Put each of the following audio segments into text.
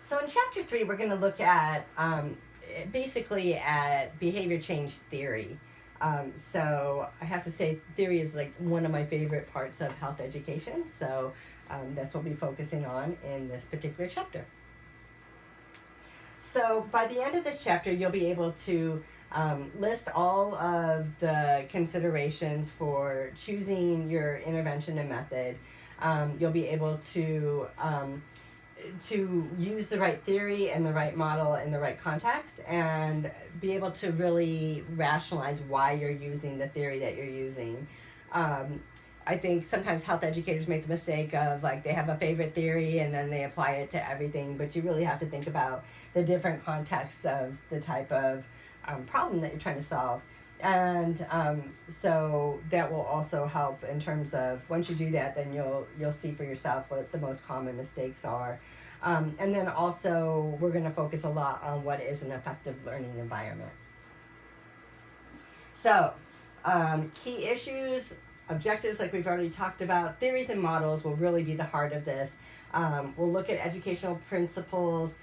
So in chapter 3, we're going to look at basically at behavior change theory. So I have to say theory is like one of my favorite parts of health education. So that's what we'll be focusing on in this particular chapter. So by the end of this chapter, you'll be able to list all of the considerations for choosing your intervention and method. You'll be able to use the right theory and the right model in the right context, and be able to really rationalize why you're using the theory that you're using. I think sometimes health educators make the mistake of like they have a favorite theory and then they apply it to everything, but you really have to think about the different contexts of the type of problem that you're trying to solve. And so that will also help in terms of once you do that, then you'll see for yourself what the most common mistakes are. And then also we're going to focus a lot on what is an effective learning environment. So key issues, objectives like we've already talked about, theories and models will really be the heart of this. We'll look at educational principles,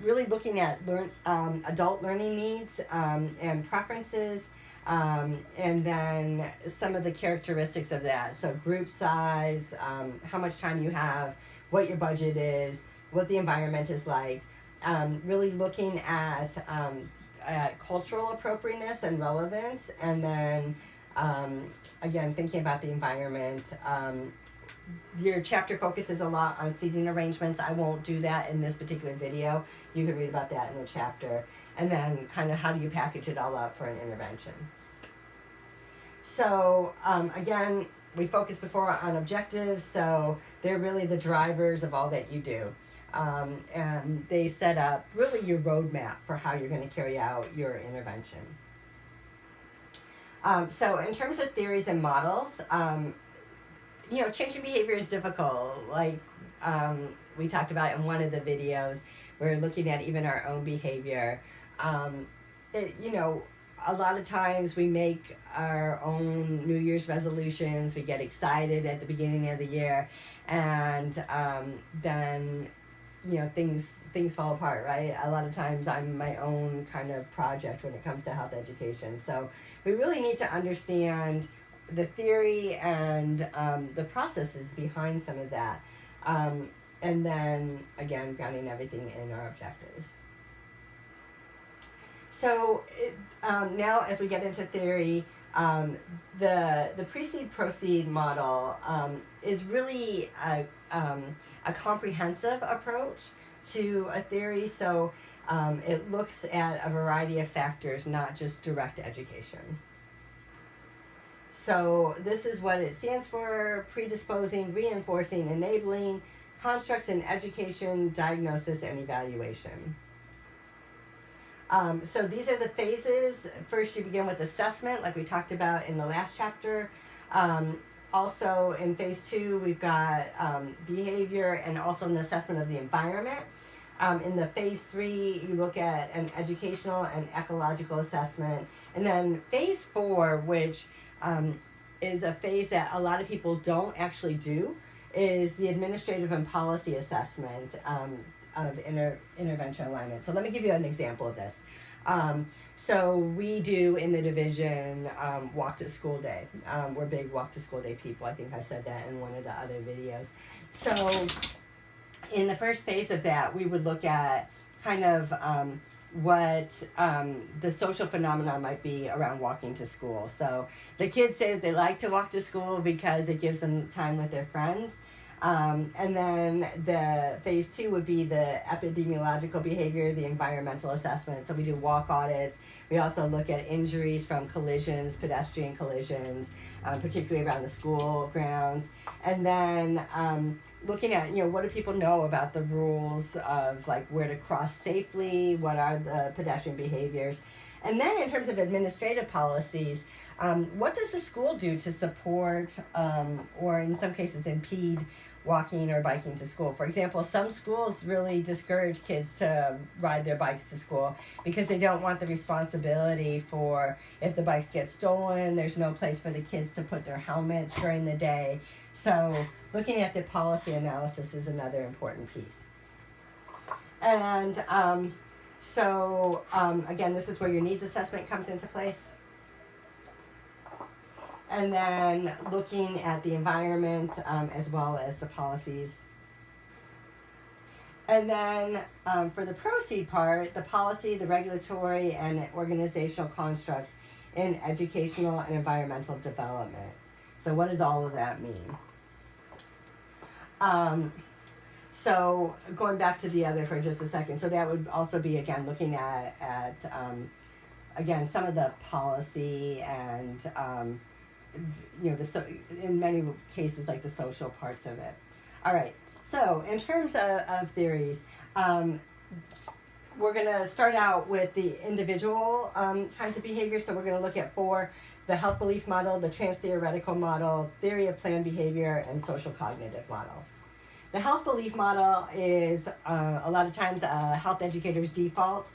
really looking at adult learning needs and preferences, and then some of the characteristics of that. So group size, how much time you have, what your budget is, what the environment is like, really looking at cultural appropriateness and relevance, and then again, thinking about the environment. Your chapter focuses a lot on seating arrangements. I won't do that in this particular video. You can read about that in the chapter. And then kind of how do you package it all up for an intervention. So again, we focused before on objectives, so they're really the drivers of all that you do. And they set up really your roadmap for how you're going to carry out your intervention. So in terms of theories and models, changing behavior is difficult. Like we talked about in one of the videos, we're looking at even our own behavior. A lot of times we make our own New Year's resolutions. We get excited at the beginning of the year, and then things fall apart, right? A lot of times I'm my own kind of project when it comes to health education. So we really need to understand the theory and the processes behind some of that. And then, again, grounding everything in our objectives. So now as we get into theory, the precede-proceed model is really a comprehensive approach to a theory. So it looks at a variety of factors, not just direct education. So this is what it stands for: predisposing, reinforcing, enabling, constructs in education, diagnosis, and evaluation. So these are the phases. First, you begin with assessment, like we talked about in the last chapter. Also, in phase 2, we've got behavior and also an assessment of the environment. In the phase 3, you look at an educational and ecological assessment. And then phase 4, which is a phase that a lot of people don't actually do, is the administrative and policy assessment of intervention alignment. So let me give you an example of this. So we do in the division walk to school day. We're big walk to school day people. I think I said that in one of the other videos. So in the first phase of that, we would look at kind of what the social phenomenon might be around walking to school. So the kids say that they like to walk to school because it gives them time with their friends. And then the phase 2 would be the epidemiological behavior, the environmental assessment. So we do walk audits. We also look at injuries from collisions, pedestrian collisions, particularly around the school grounds. And then looking at, what do people know about the rules of like where to cross safely, what are the pedestrian behaviors. And then in terms of administrative policies, what does the school do to support or in some cases impede walking or biking to school? For example, some schools really discourage kids to ride their bikes to school because they don't want the responsibility for if the bikes get stolen. There's no place for the kids to put their helmets during the day. So looking at the policy analysis is another important piece. And again, this is where your needs assessment comes into place. And then looking at the environment as well as the policies. And then for the proceed part, the policy, the regulatory, and organizational constructs in educational and environmental development. So what does all of that mean? So going back to the other for just a second, so that would also be, again, looking at again, some of the policy and, in many cases, like the social parts of it. All right. So in terms of theories, we're going to start out with the individual kinds of behavior. So we're going to look at 4, the health belief model, the trans-theoretical model, theory of planned behavior, and social cognitive model. The health belief model is a lot of times a health educator's default.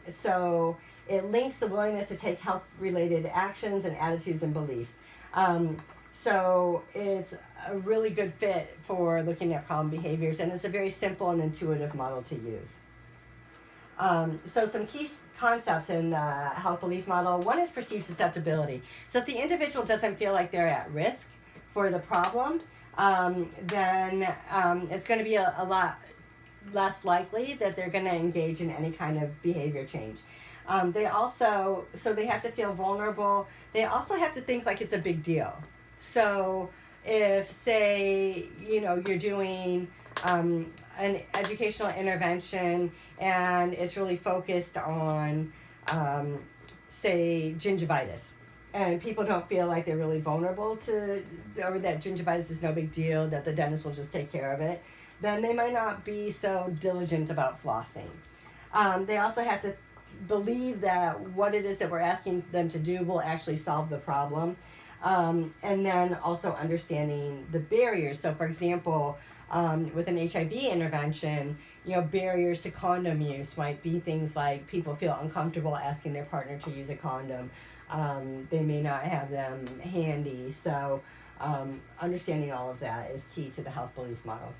So it links the willingness to take health-related actions and attitudes and beliefs. So it's a really good fit for looking at problem behaviors, and it's a very simple and intuitive model to use. So some key concepts in the health belief model. One is perceived susceptibility. So if the individual doesn't feel like they're at risk for the problem, then it's going to be a lot less likely that they're going to engage in any kind of behavior change. They have to feel vulnerable. They also have to think like it's a big deal. So if, say, you're doing an educational intervention and it's really focused on, say, gingivitis, and people don't feel like they're really vulnerable to, or that gingivitis is no big deal, that the dentist will just take care of it, then they might not be so diligent about flossing. They also have to believe that what it is that we're asking them to do will actually solve the problem. And then also understanding the barriers. So, for example, with an HIV intervention, barriers to condom use might be things like people feel uncomfortable asking their partner to use a condom. They may not have them handy. So, understanding all of that is key to the health belief model.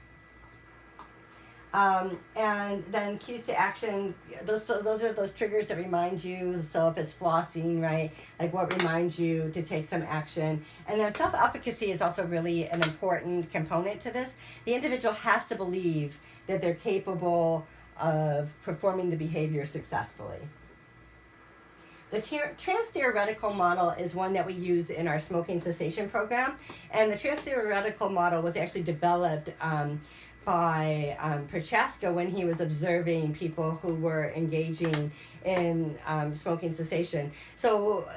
And then cues to action, those are those triggers that remind you. So if it's flossing, right, like what reminds you to take some action. And then self-efficacy is also really an important component to this. The individual has to believe that they're capable of performing the behavior successfully. The trans-theoretical model is one that we use in our smoking cessation program. And the trans-theoretical model was actually developed by Prochaska when he was observing people who were engaging in smoking cessation. So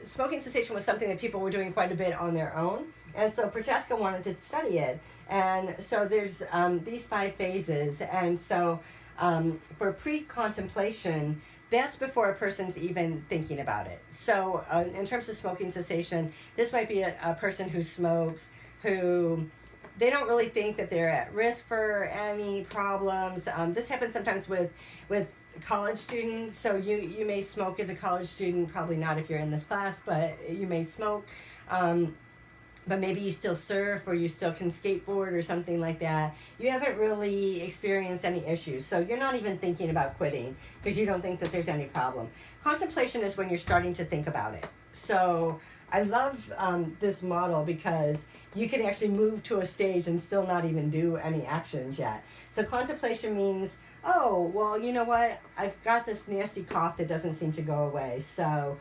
smoking cessation was something that people were doing quite a bit on their own. And so Prochaska wanted to study it. And so there's these 5 phases. And so for pre-contemplation, that's before a person's even thinking about it. So in terms of smoking cessation, this might be a person who smokes, who they don't really think that they're at risk for any problems. This happens sometimes with college students. So you may smoke as a college student, probably not if you're in this class, but you may smoke. But maybe you still surf or you still can skateboard or something like that. You haven't really experienced any issues. So you're not even thinking about quitting because you don't think that there's any problem. Contemplation is when you're starting to think about it. So I love this model because you can actually move to a stage and still not even do any actions yet. So contemplation means, oh, well, you know what? I've got this nasty cough that doesn't seem to go away. So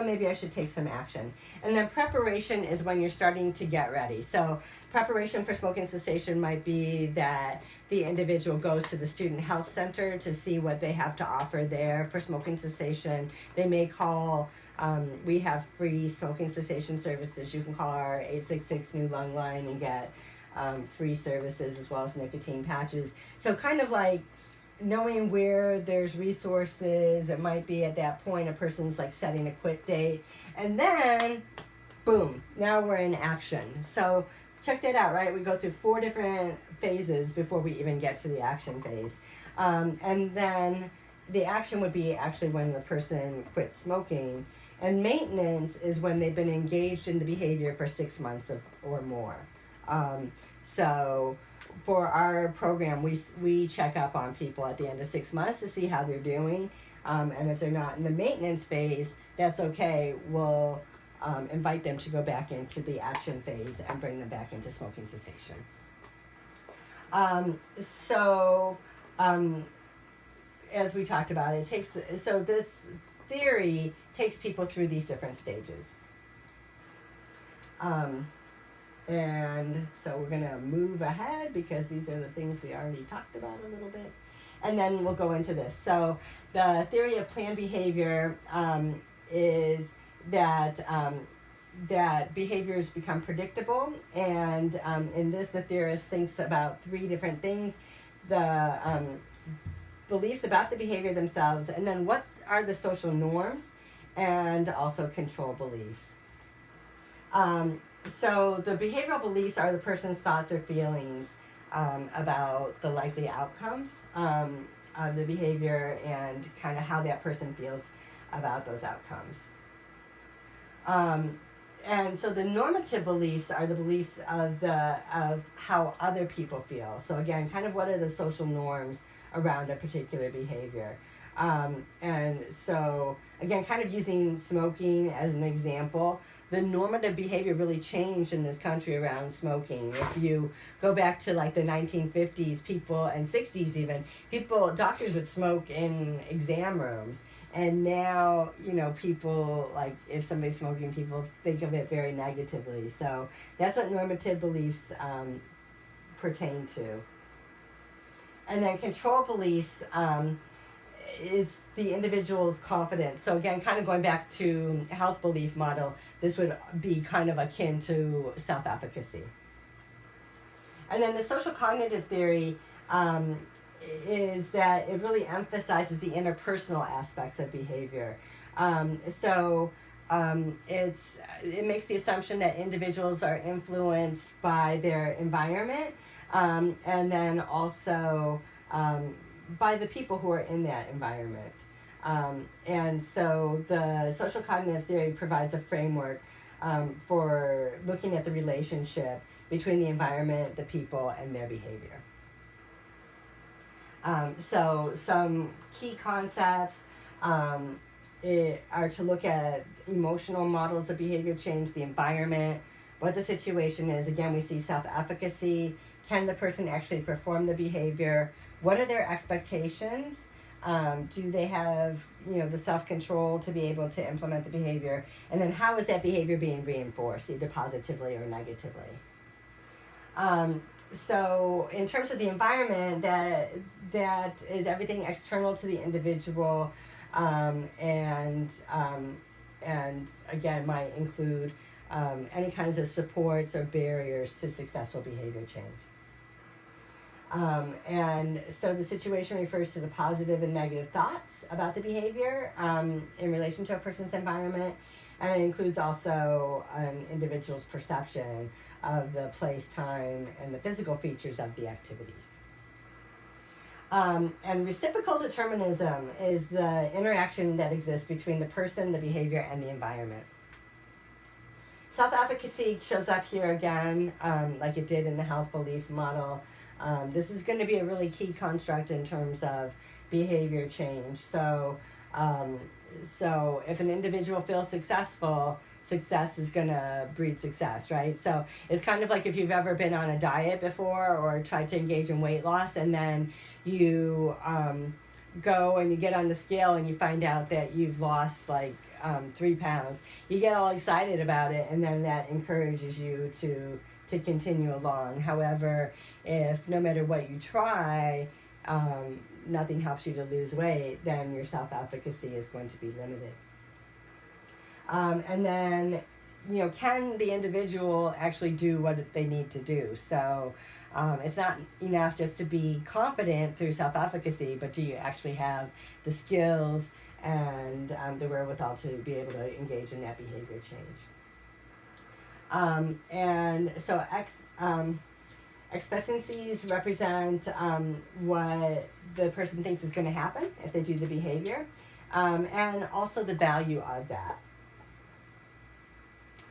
maybe I should take some action. And then preparation is when you're starting to get ready. So preparation for smoking cessation might be that the individual goes to the student health center to see what they have to offer there for smoking cessation. They may call, we have free smoking cessation services. You can call our 866 New Lung line and get free services as well as nicotine patches. So kind of like knowing where there's resources. It might be at that point a person's like setting a quit date. And then, boom, now we're in action. So check that out, right? We go through 4 different phases before we even get to the action phase. And then the action would be actually when the person quits smoking. And maintenance is when they've been engaged in the behavior for 6 months or more. So for our program, we check up on people at the end of 6 months to see how they're doing. And if they're not in the maintenance phase, that's okay. We'll invite them to go back into the action phase and bring them back into smoking cessation. As we talked about, this theory takes people through these different stages. And so we're going to move ahead because these are the things we already talked about a little bit. And then we'll go into this. So the theory of planned behavior is that that behaviors become predictable. And in this, the theorist thinks about three different things. The beliefs about the behavior themselves, and then what are the social norms, and also control beliefs. So the behavioral beliefs are the person's thoughts or feelings about the likely outcomes of the behavior and kind of how that person feels about those outcomes. And so the normative beliefs are the beliefs of how other people feel. So again, kind of what are the social norms around a particular behavior. And so again, kind of using smoking as an example, the normative behavior really changed in this country around smoking. If you go back to like the 1950s, people, and 60s even, doctors would smoke in exam rooms. And now, people, like, if somebody's smoking, people think of it very negatively. So that's what normative beliefs pertain to. And then control beliefs is the individual's confidence. So again, kind of going back to health belief model, this would be kind of akin to self-efficacy. And then the social cognitive theory is that it really emphasizes the interpersonal aspects of behavior. It makes the assumption that individuals are influenced by their environment, and then also by the people who are in that environment. And so the social cognitive theory provides a framework for looking at the relationship between the environment, the people, and their behavior. So some key concepts are to look at emotional models of behavior change, the environment, what the situation is. Again, we see self-efficacy. Can the person actually perform the behavior? What are their expectations? Do they have, the self-control to be able to implement the behavior? And then how is that behavior being reinforced, either positively or negatively? So in terms of the environment, that is everything external to the individual, and again might include any kinds of supports or barriers to successful behavior change. And so the situation refers to the positive and negative thoughts about the behavior in relation to a person's environment, and it includes also an individual's perception of the place, time, and the physical features of the activities. And reciprocal determinism is the interaction that exists between the person, the behavior, and the environment. Self-efficacy shows up here again, like it did in the health belief model. This is going to be a really key construct in terms of behavior change. So if an individual feels successful, success is going to breed success, right? So it's kind of like if you've ever been on a diet before or tried to engage in weight loss, and then you go and you get on the scale and you find out that you've lost 3 pounds. You get all excited about it, and then that encourages you to continue along. However, if no matter what you try, nothing helps you to lose weight, then your self-efficacy is going to be limited. And then, can the individual actually do what they need to do? So it's not enough just to be confident through self-efficacy, but do you actually have the skills and the wherewithal to be able to engage in that behavior change? And so expectancies represent what the person thinks is going to happen if they do the behavior, and also the value of that.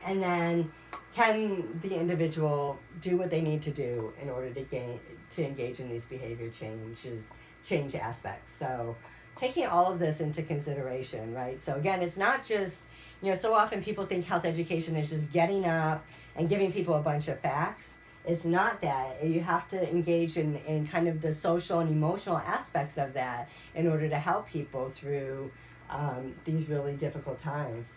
And then can the individual do what they need to do in order to engage in these behavior change aspects? So taking all of this into consideration, right? So again, it's not just, so often people think health education is just getting up and giving people a bunch of facts. It's not that. You have to engage in kind of the social and emotional aspects of that in order to help people through these really difficult times.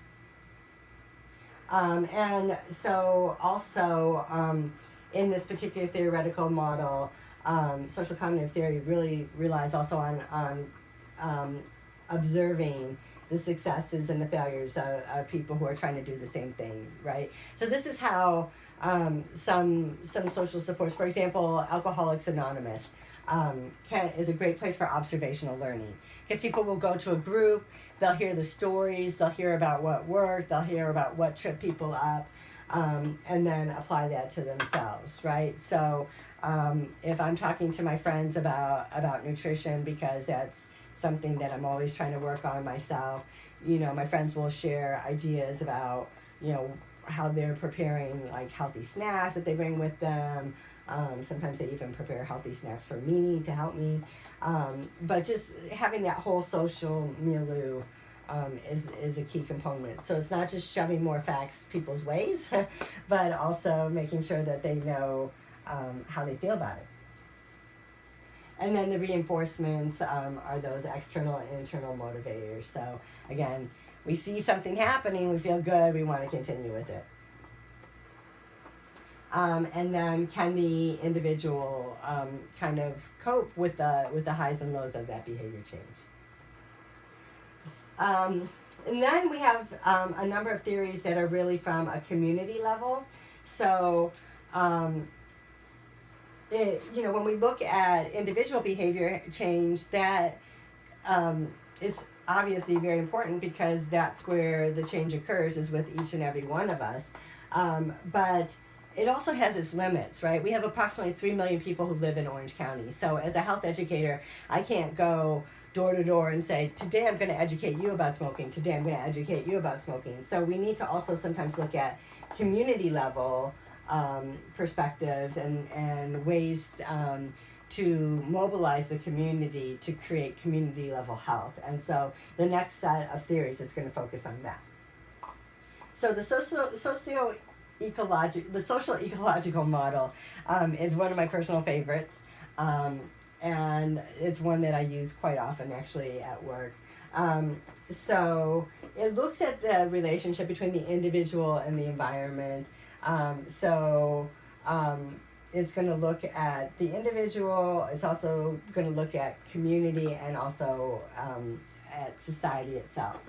And so also in this particular theoretical model, social cognitive theory really relies also on observing the successes and the failures of people who are trying to do the same thing, right? So this is how some social supports, for example, Alcoholics Anonymous, is a great place for observational learning, because people will go to a group, they'll hear the stories, they'll hear about what worked, they'll hear about what tripped people up, and then apply that to themselves, right? So if I'm talking to my friends about nutrition, because that's something that I'm always trying to work on myself, my friends will share ideas about, how they're preparing like healthy snacks that they bring with them. Sometimes they even prepare healthy snacks for me to help me. But just having that whole social milieu is a key component. So it's not just shoving more facts people's ways, but also making sure that they know how they feel about it. And then the reinforcements are those external and internal motivators. So again, we see something happening, we feel good, we want to continue with it. And then can the individual kind of cope with the highs and lows of that behavior change? And then we have a number of theories that are really from a community level. So, when we look at individual behavior change, that is obviously very important, because that's where the change occurs, is with each and every one of us. But it also has its limits, right? We have approximately 3 million people who live in Orange County. So as a health educator, I can't go door to door and say, today I'm going to educate you about smoking, today I'm going to educate you about smoking. So we need to also sometimes look at community level perspectives and ways to mobilize the community to create community level health. And so the next set of theories is going to focus on that. So the social ecological model is one of my personal favorites, and it's one that I use quite often actually at work. So it looks at the relationship between the individual and the environment. It's going to look at the individual, it's also going to look at community, and also at society itself.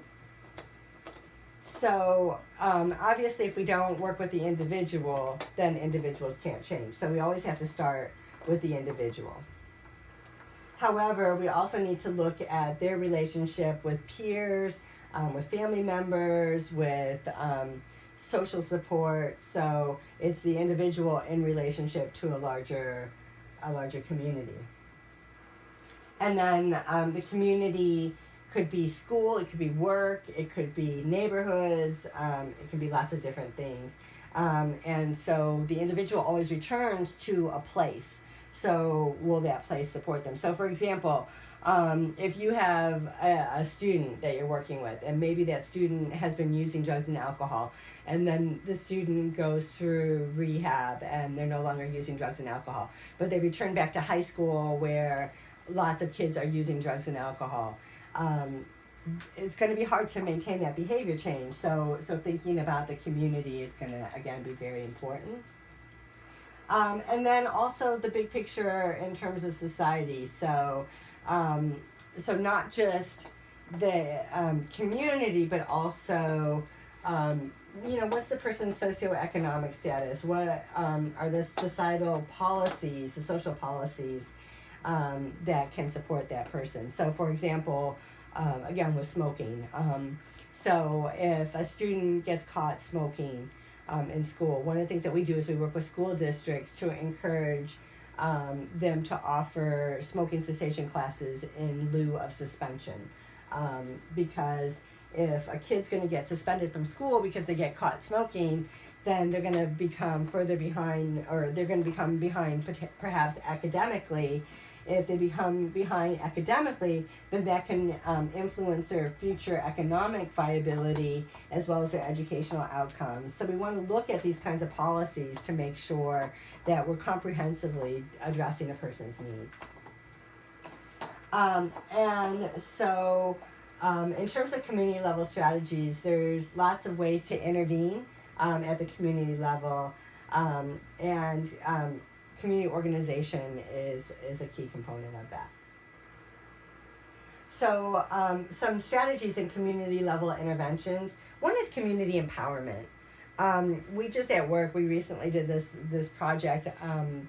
So obviously if we don't work with the individual, then individuals can't change. So we always have to start with the individual. However, we also need to look at their relationship with peers, with family members, with social support. So it's the individual in relationship to a larger community. And then the community could be school, it could be work, it could be neighborhoods, it can be lots of different things. And so the individual always returns to a place. So will that place support them? So for example, if you have a student that you're working with, and maybe that student has been using drugs and alcohol, and then the student goes through rehab and they're no longer using drugs and alcohol, but they return back to high school where lots of kids are using drugs and alcohol. It's going to be hard to maintain that behavior change. So thinking about the community is going to, again, be very important. And then also the big picture in terms of society. So not just the community, but also, what's the person's socioeconomic status? What are the societal policies, the social policies that can support that person? So for example, again with smoking, so if a student gets caught smoking in school, one of the things that we do is we work with school districts to encourage them to offer smoking cessation classes in lieu of suspension, because if a kid's going to get suspended from school because they get caught smoking, then they're going to become further behind, or they're going to become behind perhaps academically. If they become behind academically, then that can influence their future economic viability as well as their educational outcomes. So we want to look at these kinds of policies to make sure that we're comprehensively addressing a person's needs. In terms of community level strategies, there's lots of ways to intervene at the community level, community organization is a key component of that. So some strategies in community level interventions. One is community empowerment. We just at work, we recently did this project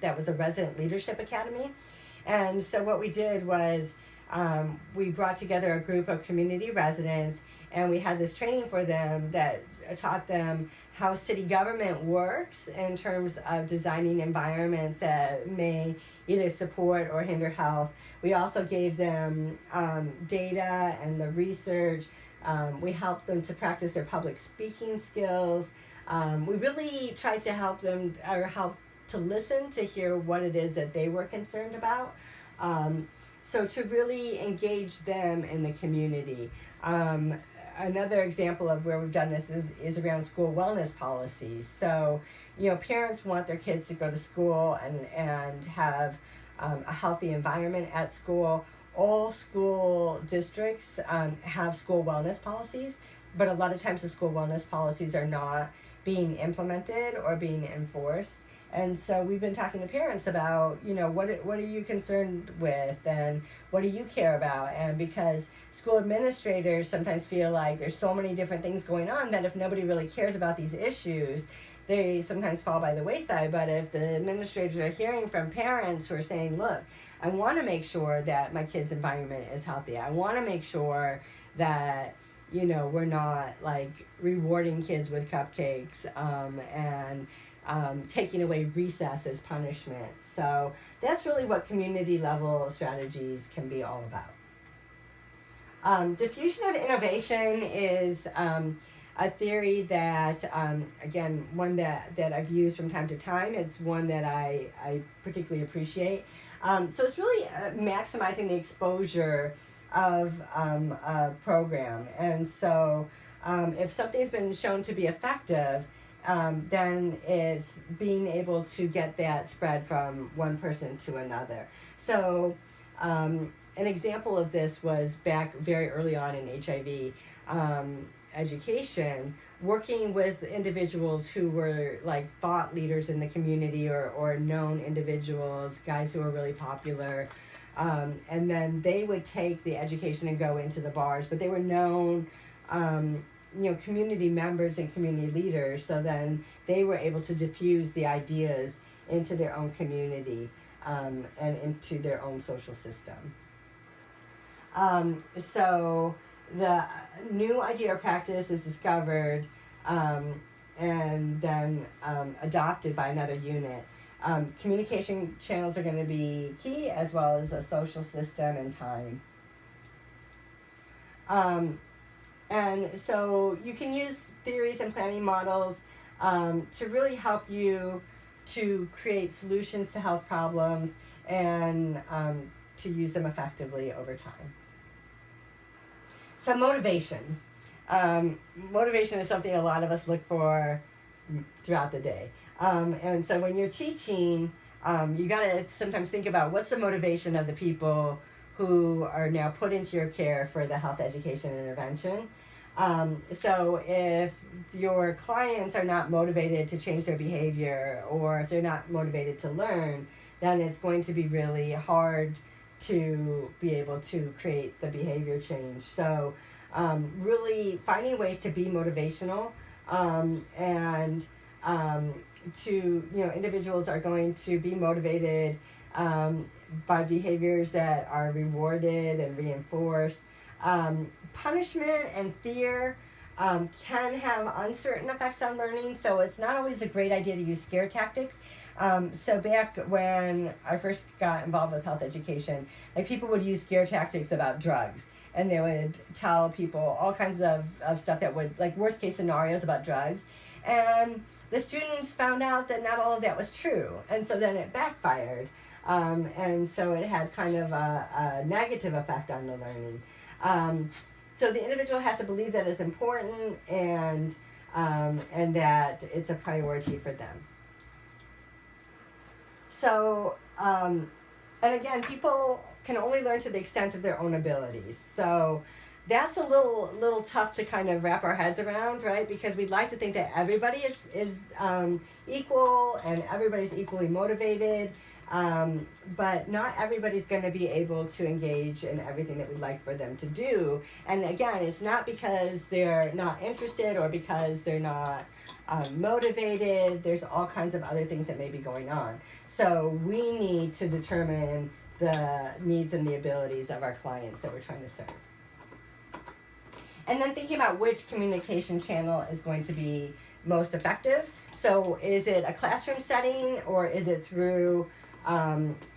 that was a resident leadership academy. And so what we did was we brought together a group of community residents, and we had this training for them that taught them how city government works in terms of designing environments that may either support or hinder health. We also gave them data and the research. We helped them to practice their public speaking skills. We really tried to help them, or help to listen to hear what it is that they were concerned about. So to really engage them in the community. Another example of where we've done this is around school wellness policies. So, parents want their kids to go to school and have a healthy environment at school. All school districts have school wellness policies, but a lot of times the school wellness policies are not being implemented or being enforced. And so we've been talking to parents about, what are you concerned with, and what do you care about? And because school administrators sometimes feel like there's so many different things going on that if nobody really cares about these issues, they sometimes fall by the wayside. But if the administrators are hearing from parents who are saying, look, I want to make sure that my kid's environment is healthy. I want to make sure that, we're not like rewarding kids with cupcakes and taking away recess as punishment. So that's really what community level strategies can be all about. Diffusion of innovation is a theory that, again, one that I've used from time to time. It's one that I particularly appreciate. So it's really maximizing the exposure of a program. And so if something's been shown to be effective, then it's being able to get that spread from one person to another. So an example of this was back very early on in HIV education, working with individuals who were like thought leaders in the community or known individuals, guys who were really popular. And then they would take the education and go into the bars, but they were known community members and community leaders, so then they were able to diffuse the ideas into their own community and into their own social system. So the new idea or practice is discovered and then adopted by another unit. Communication channels are going to be key, as well as a social system and time. And so you can use theories and planning models to really help you to create solutions to health problems and to use them effectively over time. So motivation. Motivation is something a lot of us look for throughout the day. And so when you're teaching, you got to sometimes think about what's the motivation of the people who are now put into your care for the health education intervention. So if your clients are not motivated to change their behavior, or if they're not motivated to learn, then it's going to be really hard to be able to create the behavior change. So really finding ways to be motivational and individuals are going to be motivated by behaviors that are rewarded and reinforced. Punishment and fear can have uncertain effects on learning, so it's not always a great idea to use scare tactics. So back when I first got involved with health education, like people would use scare tactics about drugs. and they would tell people all kinds of stuff that would, like, worst case scenarios about drugs. And the students found out that not all of that was true. And so then it backfired. And so it had kind of a negative effect on the learning. So the individual has to believe that it's important and that it's a priority for them. So, and again, people can only learn to the extent of their own abilities. So that's a little tough to kind of wrap our heads around, right? Because we'd like to think that everybody is equal and everybody's equally motivated. But not everybody's going to be able to engage in everything that we'd like for them to do. And again, it's not because they're not interested or because they're not motivated. There's all kinds of other things that may be going on. So we need to determine the needs and the abilities of our clients that we're trying to serve. And then thinking about which communication channel is going to be most effective. So is it a classroom setting or is it through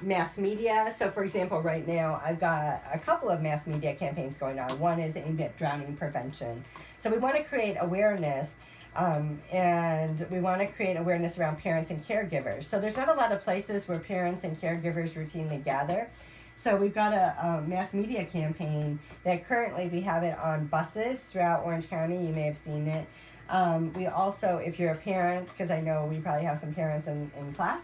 mass media? So for example, right now I've got a couple of mass media campaigns going on. One is aimed at drowning prevention. So we want to create awareness, and we want to create awareness around parents and caregivers. So there's not a lot of places where parents and caregivers routinely gather. So we've got a mass media campaign that currently we have it on buses throughout Orange County. You may have seen it. We also, if you're a parent, because I know we probably have some parents in class,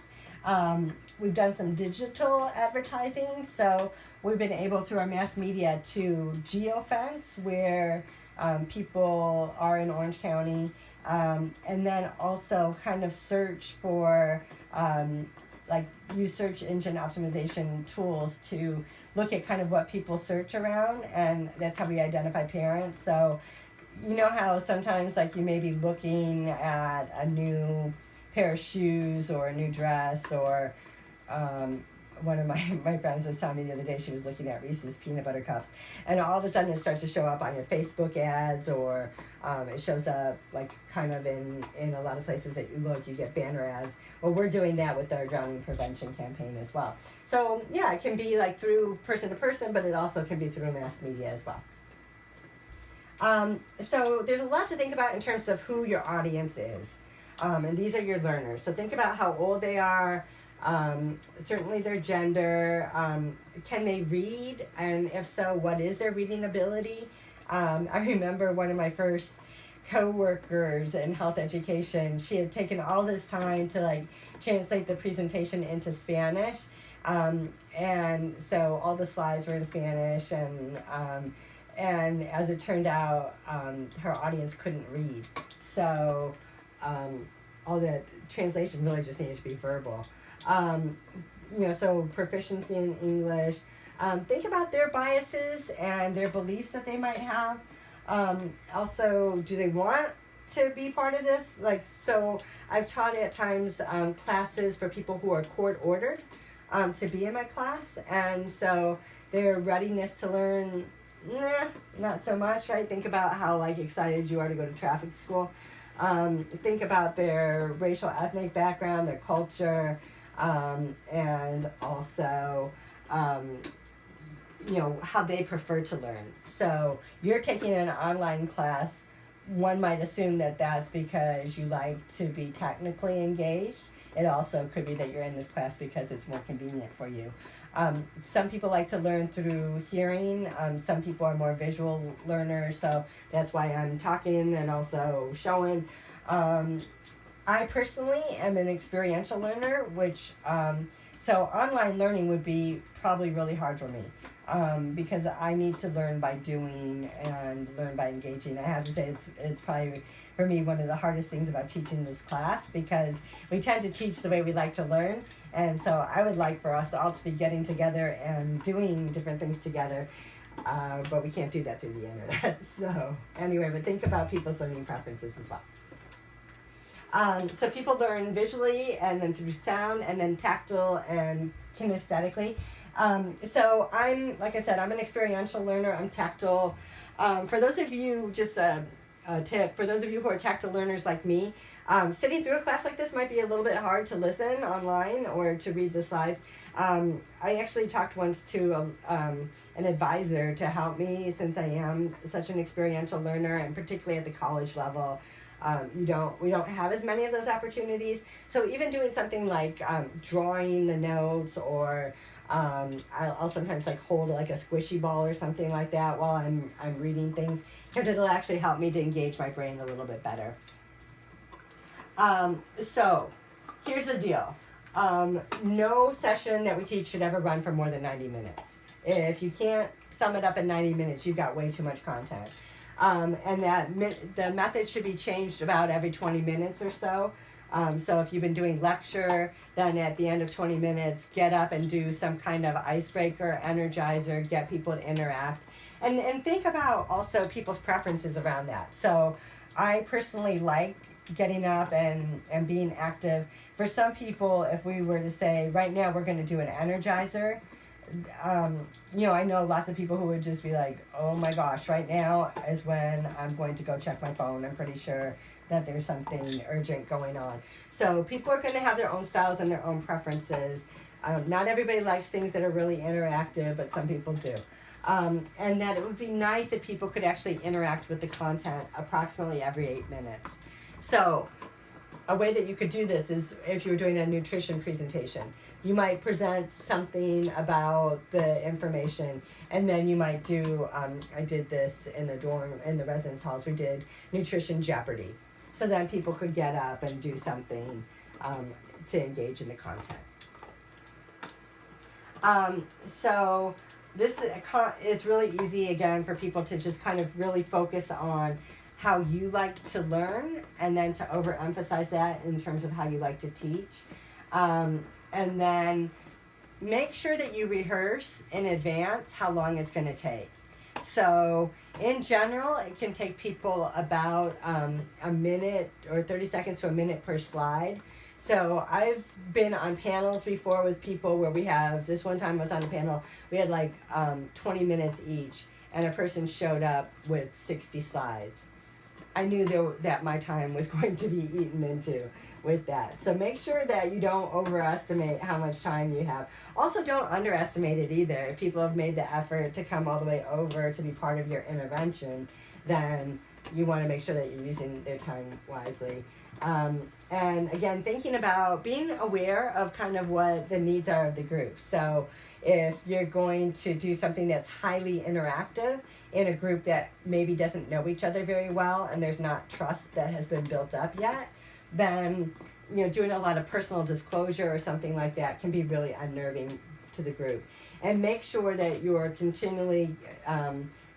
we've done some digital advertising. So we've been able through our mass media to geofence where people are in Orange County, and then also kind of search for like use search engine optimization tools to look at kind of what people search around, and that's how we identify parents. So you know how sometimes like you may be looking at a new pair of shoes or a new dress, or one of my friends was telling me the other day she was looking at Reese's peanut butter cups, and all of a sudden it starts to show up on your Facebook ads, or it shows up like kind of in a lot of places that you look, you get banner ads. Well, we're doing that with our drowning prevention campaign as well. So yeah, it can be like through person to person, but it also can be through mass media as well. So there's a lot to think about in terms of who your audience is. And these are your learners. So think about how old they are, certainly their gender, can they read? And if so, what is their reading ability? I remember one of my first co-workers in health education, she had taken all this time to like translate the presentation into Spanish. And so all the slides were in Spanish, and as it turned out, her audience couldn't read. So all the translation really just needed to be verbal. So proficiency in English. Think about their biases and their beliefs that they might have. Also, do they want to be part of this? Like, so I've taught at times classes for people who are court ordered to be in my class, and so their readiness to learn, not so much, right? Think about how like excited you are to go to traffic school. Think about their racial, ethnic background, their culture, and also how they prefer to learn. So you're taking an online class, one might assume that that's because you like to be technically engaged. It also could be that you're in this class because it's more convenient for you. Some people like to learn through hearing. Some people are more visual learners, so that's why I'm talking and also showing. I personally am an experiential learner, which, so online learning would be probably really hard for me. Because I need to learn by doing and learn by engaging. I have to say it's probably, for me, one of the hardest things about teaching this class, because we tend to teach the way we like to learn. And so I would like for us all to be getting together and doing different things together, but we can't do that through the internet. So anyway, but think about people's learning preferences as well. So people learn visually and then through sound and then tactile and kinesthetically. So I'm, like I said, I'm an experiential learner. I'm tactile. For those of you, just a tip, for those of you who are tactile learners like me, sitting through a class like this might be a little bit hard to listen online or to read the slides. I actually talked once to an advisor to help me, since I am such an experiential learner, and particularly at the college level. We don't have as many of those opportunities. So even doing something like drawing the notes, or I'll sometimes like hold like a squishy ball or something like that while I'm reading things, because it'll actually help me to engage my brain a little bit better. So here's the deal. No session that we teach should ever run for more than 90 minutes. If you can't sum it up in 90 minutes, you've got way too much content. And the method should be changed about every 20 minutes or so. So if you've been doing lecture, then at the end of 20 minutes, get up and do some kind of icebreaker, energizer, get people to interact. And think about also people's preferences around that. So I personally like getting up and being active. For some people, if we were to say, right now we're going to do an energizer, I know lots of people who would just be like, oh my gosh, right now is when I'm going to go check my phone. I'm pretty sure that there's something urgent going on. So people are going to have their own styles and their own preferences. Not everybody likes things that are really interactive, but some people do. And that it would be nice if people could actually interact with the content approximately every 8 minutes. So a way that you could do this is if you were doing a nutrition presentation. You might present something about the information, and then you might do, I did this in the residence halls, we did Nutrition Jeopardy. So then people could get up and do something to engage in the content. So this is really easy, again, for people to just kind of really focus on how you like to learn, and then to overemphasize that in terms of how you like to teach. And then make sure that you rehearse in advance how long it's going to take. So in general, it can take people about a minute or 30 seconds to a minute per slide. So I've been on panels before with people where we have, this one time I was on a panel, we had like 20 minutes each, and a person showed up with 60 slides. I knew that my time was going to be eaten into with that. So make sure that you don't overestimate how much time you have. Also, don't underestimate it either. If people have made the effort to come all the way over to be part of your intervention, then you want to make sure that you're using their time wisely. And again, thinking about being aware of kind of what the needs are of the group. So if you're going to do something that's highly interactive in a group that maybe doesn't know each other very well, and there's not trust that has been built up yet, then doing a lot of personal disclosure or something like that can be really unnerving to the group. And make sure that you're continually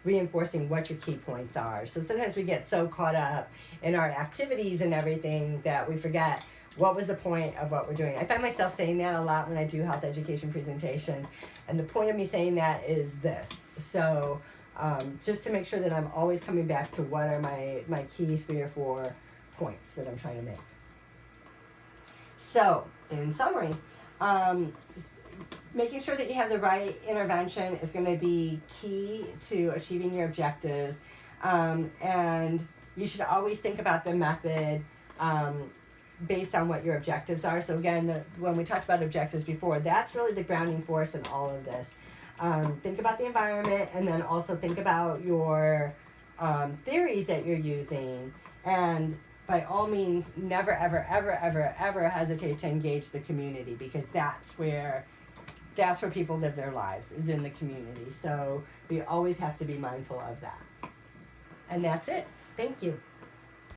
reinforcing what your key points are. So sometimes we get so caught up in our activities and everything that we forget what was the point of what we're doing. I find myself saying that a lot when I do health education presentations, and the point of me saying that is this. So just to make sure that I'm always coming back to what are my key 3 or 4 points that I'm trying to make. So in summary, making sure that you have the right intervention is going to be key to achieving your objectives. And you should always think about the method based on what your objectives are. So again, when we talked about objectives before, that's really the grounding force in all of this. Think about the environment, and then also think about your theories that you're using. And by all means, never, ever, ever, ever, ever hesitate to engage the community, because that's where people live their lives, is in the community. So we always have to be mindful of that. And that's it. Thank you.